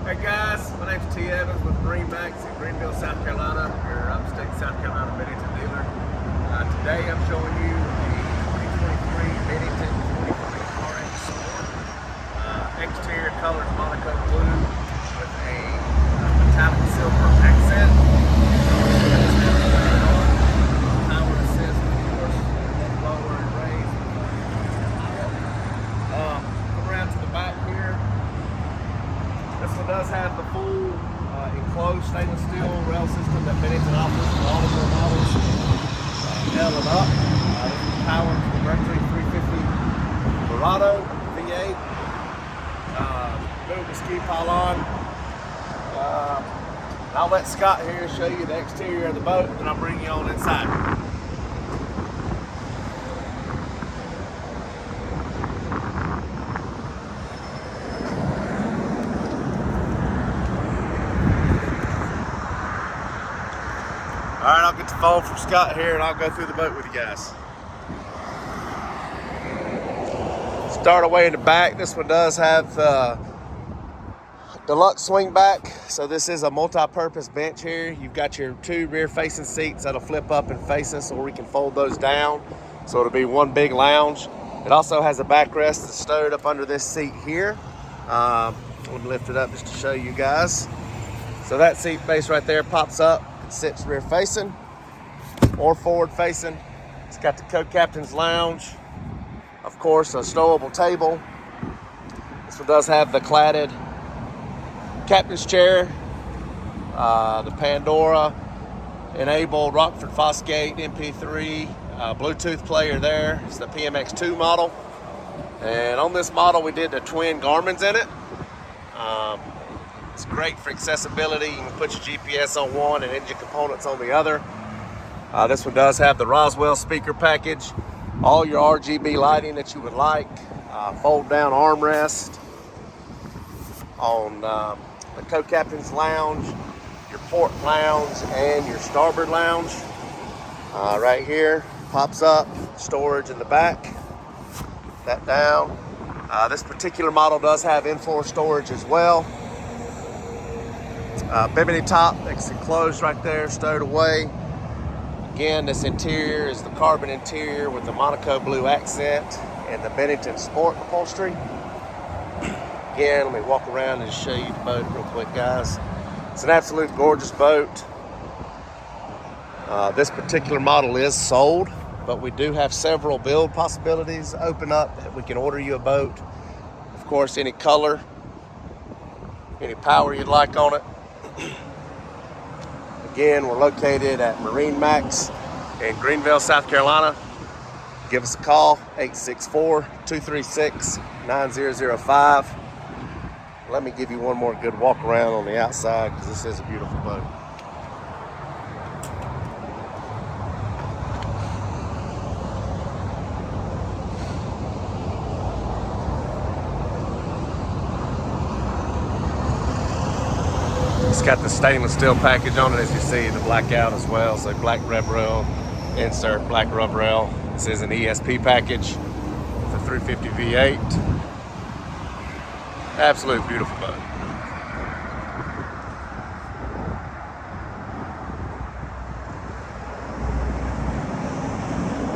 Hey guys, my name's T. Evans with MarineMax in Greenville, South Carolina. Your upstate South Carolina Bennington dealer. Today I'm showing you a 2023 Bennington 23 RX Sport. Exterior color is Monaco blue with a metallic silver accent. Power assist, of course, lower and raise. Come around to the back here. This one does have the full enclosed stainless steel rail system that Bennington offers for all of their models. L and up. This is powered to the Mercury 350 Verado V8. Move the ski pylon. I'll let Scott here show you the exterior of the boat, and I'll bring you on inside. All right, I'll get the phone from Scott here and I'll go through the boat with you guys. Start away in the back. This one does have deluxe swing back. So this is a multi-purpose bench here. You've got your two rear facing seats that'll flip up and face us, or we can fold those down. So it'll be one big lounge. It also has a backrest that's stowed up under this seat here. I'm gonna lift it up just to show you guys. So that seat base right there pops up. Sits rear facing or forward facing. It's got the co-captain's lounge, of course, a stowable table. This one does have the cladded captain's chair, the Pandora enabled Rockford Fosgate MP3 Bluetooth player there. It's the PMX2 model, and on this model we did the twin Garmin's in it. It's great for accessibility. You can put your GPS on one and engine components on the other. This one does have the Roswell speaker package, all your RGB lighting that you would like, fold down armrest on the co-captain's lounge, your port lounge, and your starboard lounge. Right here, pops up, storage in the back, that down. This particular model does have in-floor storage as well. Bimini top that's enclosed right there, stowed away. Again, this interior is the carbon interior with the Monaco blue accent and the Bennington Sport upholstery. Again, let me walk around and show you the boat real quick, guys. It's an absolute gorgeous boat. This particular model is sold, but we do have several build possibilities open up that we can order you a boat. Of course, any color, any power you'd like on it. Again, we're located at MarineMax in Greenville, South Carolina. Give us a call, 864-236-9005. Let me give you one more good walk around on the outside, because this is a beautiful boat. It's got the stainless steel package on it, as you see, the blackout as well. So black rub rail, insert black rub rail. This is an ESP package. It's a 350 V8. Absolute beautiful boat.